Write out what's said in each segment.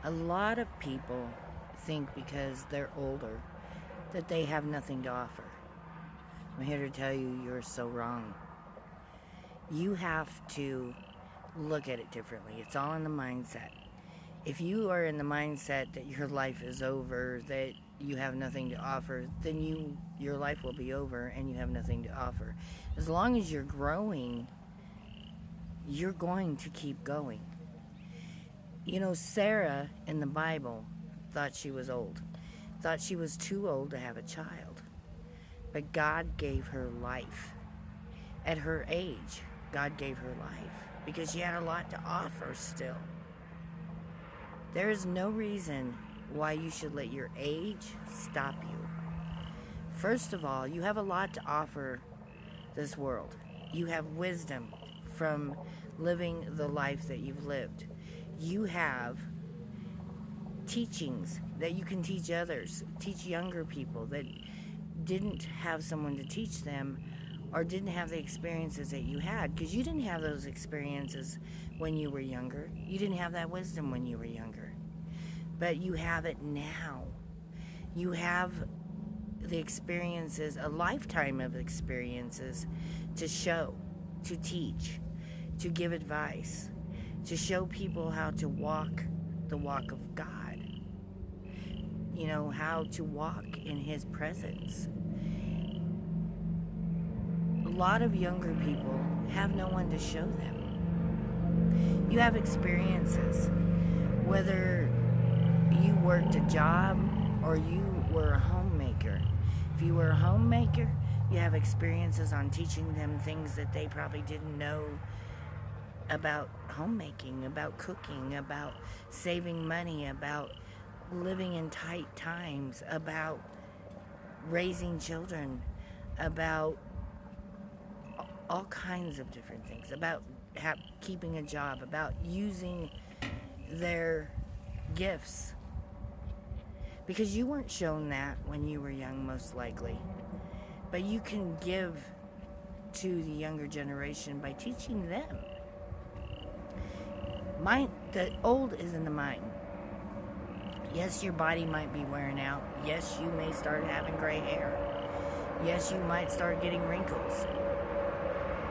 A lot of people think because they're older that they have nothing to offer. I'm here to tell you you're so wrong. You have to look at it differently. It's all in the mindset. If you are in the mindset that your life is over, that you have nothing to offer, then your life will be over and you have nothing to offer. As long as you're growing, you're going to keep going. You know, Sarah in the Bible thought she was old, thought she was too old to have a child. But God gave her life. At her age, God gave her life because she had a lot to offer still. There is no reason why you should let your age stop you. First of all, you have a lot to offer this world. You have wisdom from living the life that you've lived. You have teachings that you can teach others, teach younger people that didn't have someone to teach them or didn't have the experiences that you had, because you didn't have those experiences when you were younger. You didn't have that wisdom when you were younger. But you have it now. You have the experiences, a lifetime of experiences to show, to teach, to give advice, to show people how to walk the walk of God. You know, how to walk in His presence. A lot of younger people have no one to show them. You have experiences, whether you worked a job or you were a homemaker. If you were a homemaker, you have experiences on teaching them things that they probably didn't know about homemaking, about cooking, about saving money, about living in tight times, about raising children, about all kinds of different things, about keeping a job, about using their gifts. Because you weren't shown that when you were young, most likely. But you can give to the younger generation by teaching them. The old is in the mind. Yes, your body might be wearing out. Yes, you may start having gray hair. Yes, you might start getting wrinkles.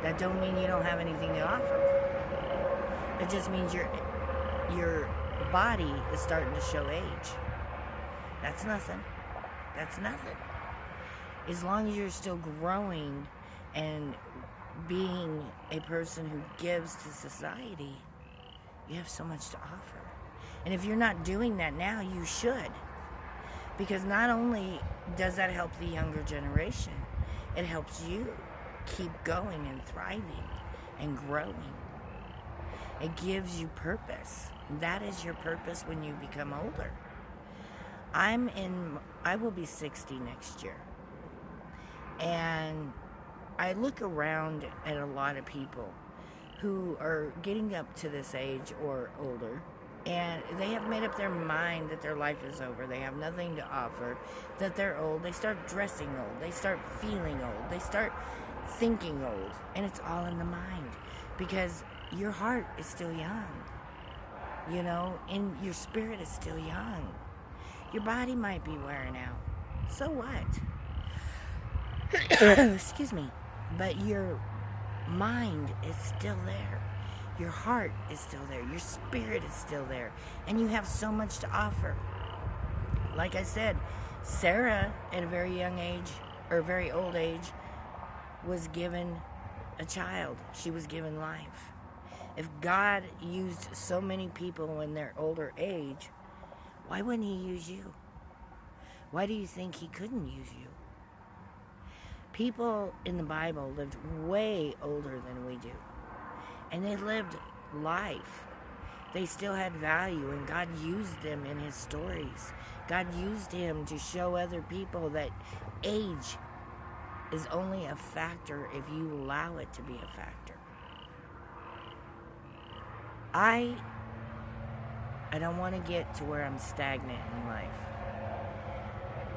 That don't mean you don't have anything to offer. It just means your body is starting to show age. That's nothing. That's nothing. As long as you're still growing and being a person who gives to society, you have so much to offer. And if you're not doing that now, you should. Because not only does that help the younger generation, it helps you keep going and thriving and growing. It gives you purpose. That is your purpose when you become older. I will be 60 next year. And I look around at a lot of people who are getting up to this age or older, and they have made up their mind that their life is over. They have nothing to offer, that they're old. They start dressing old. They start feeling old. They start thinking old. And it's all in the mind, because your heart is still young, you know, and your spirit is still young. Your body might be wearing out. So what? Excuse me. But your mind is still there. Your heart is still there. Your spirit is still there. And you have so much to offer. Like I said, Sarah, at a very young age, or very old age, was given a child. She was given life. If God used so many people in their older age, why wouldn't He use you? Why do you think He couldn't use you? People in the Bible lived way older than we do. And they lived life. They still had value, and God used them in His stories. God used Him to show other people that age is only a factor if you allow it to be a factor. I don't want to get to where I'm stagnant in life.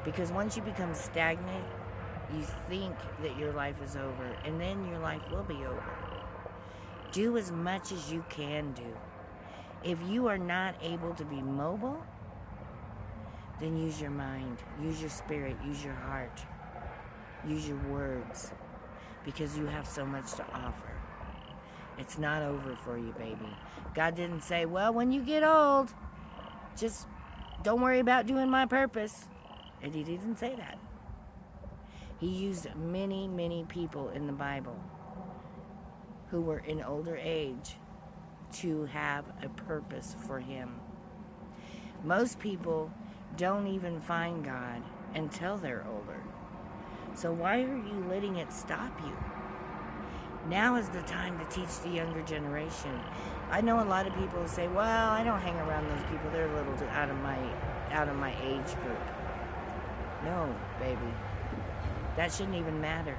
Because once you become stagnant, you think that your life is over, and then your life will be over. Do as much as you can do. If you are not able to be mobile, then use your mind, use your spirit, use your heart, use your words, because you have so much to offer. It's not over for you, baby. God didn't say, well, when you get old, just don't worry about doing my purpose. And he didn't say that. He used many, many people in the Bible who were in older age to have a purpose for him. Most people don't even find God until they're older. So why are you letting it stop you? Now is the time to teach the younger generation. I know a lot of people who say, well, I don't hang around those people. They're a little out of my age group. No, baby. That shouldn't even matter.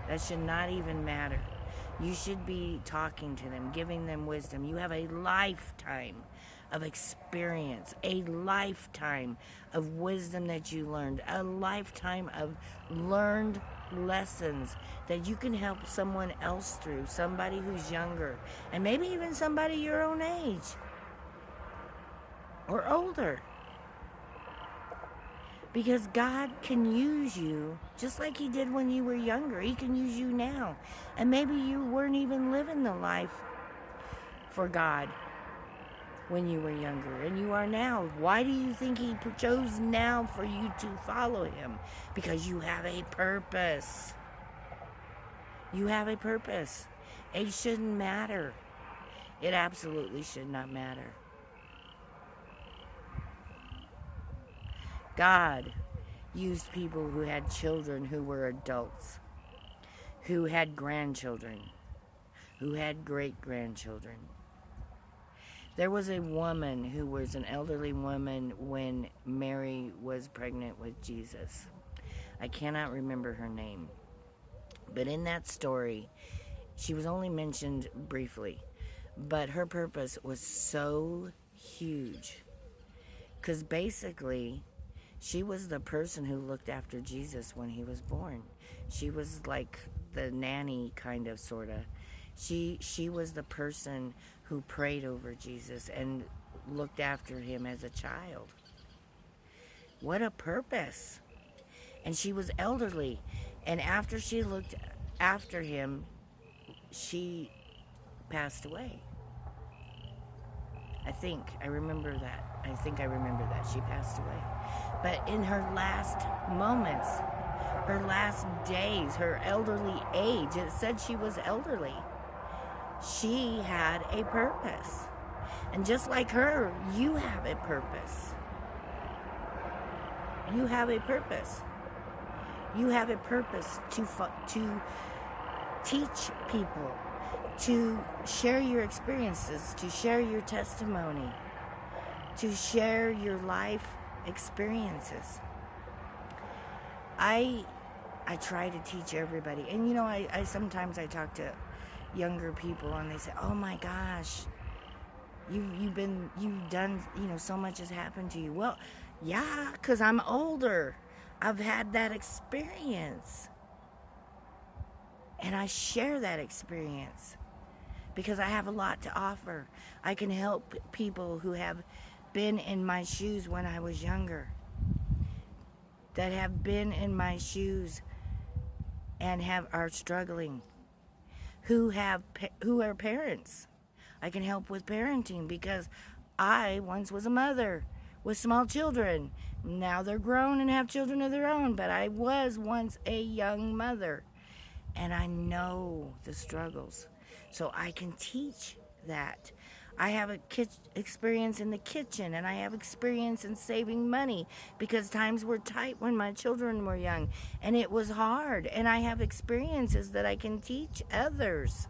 That should not even matter. You should be talking to them, giving them wisdom. You have a lifetime of experience, a lifetime of wisdom that you learned, a lifetime of learned lessons that you can help someone else through, somebody who's younger, and maybe even somebody your own age or older. Because God can use you just like he did when you were younger. He can use you now. And maybe you weren't even living the life for God when you were younger, and you are now. Why do you think he chose now for you to follow him? Because you have a purpose. You have a purpose. Age shouldn't matter. It absolutely should not matter. God used people who had children who were adults, who had grandchildren, who had great-grandchildren. There was a woman who was an elderly woman when Mary was pregnant with Jesus. I cannot remember her name. But in that story, she was only mentioned briefly. But her purpose was so huge. Because basically, she was the person who looked after Jesus when he was born. She was like the nanny, kind of, sort of. She was the person who prayed over Jesus and looked after him as a child. What a purpose. And she was elderly. And after she looked after him, she passed away. I remember that. She passed away. But in her last moments, her last days, her elderly age, it said she was elderly. She had a purpose. And just like her, you have a purpose. You have a purpose. You have a purpose to teach people, to share your experiences, to share your testimony, to share your life experiences. I try to teach everybody. And you know, I sometimes talk to younger people and they say, oh my gosh, you've done, so much has happened to you. Well, yeah, because I'm older. I've had that experience. And I share that experience because I have a lot to offer. I can help people who have been in my shoes when I was younger, that have been in my shoes and are struggling, who are parents. I can help with parenting because I once was a mother with small children. Now they're grown and have children of their own, but I was once a young mother, and I know the struggles, so I can teach that. I have experience in the kitchen, and I have experience in saving money because times were tight when my children were young, and it was hard, and I have experiences that I can teach others,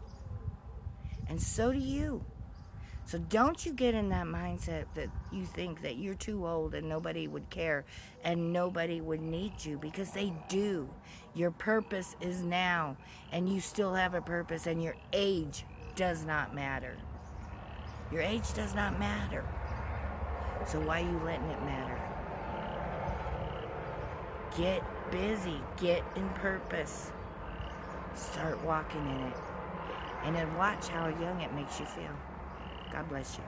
and so do you. So don't you get in that mindset that you think that you're too old and nobody would care and nobody would need you, because they do. Your purpose is now, and you still have a purpose, and your age does not matter. Your age does not matter. So why are you letting it matter? Get busy. Get in purpose. Start walking in it. And then watch how young it makes you feel. God bless you.